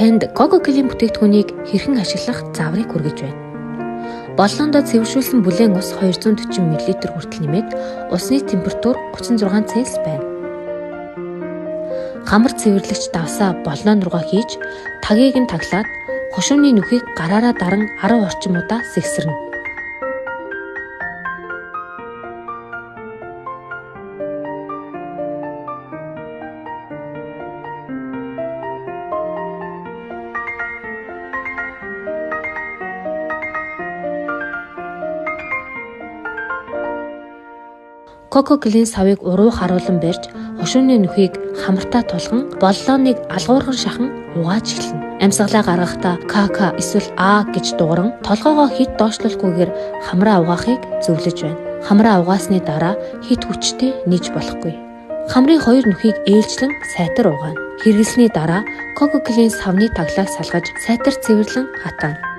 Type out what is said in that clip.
танд Coca-Cola бүтээгдэхүүнийг хэрхэн ашиглах зааврыг хүргэж байна. Боллоондоо цэвэршүүлсэн бүлээн ус 240 мл хүртэл нэмээд усны температур 36 Цельс байна. Хамар цэвэрлэгч давсаа боллоон руугаа хийж тагийг нь таглаад хушууны нүхийг гараараа даран 10 орчим удаа сэгсэрнэ. Coca-Cola-ийн савыг уруу харуулan барьж хушууны нүхийг хамартаа тулган боллооныг алгуурхан шахан угааж эхэлнэ. Амьсгалаа гаргахдаа КК эсвэл А гэж дууран толгоогоо хит доошлуулахгүйгээр хамраа угаахыг зөвлөж байна. Хамраа угаасны дараа хит хүчтэй нийж болохгүй. Хамрын хоёр нүхийг ээлжлэн сайтар угаана. Хэрэглэсний дараа Coca-Cola-ийн савны таглааг салгаж сайтар цэвэрлэн хатана.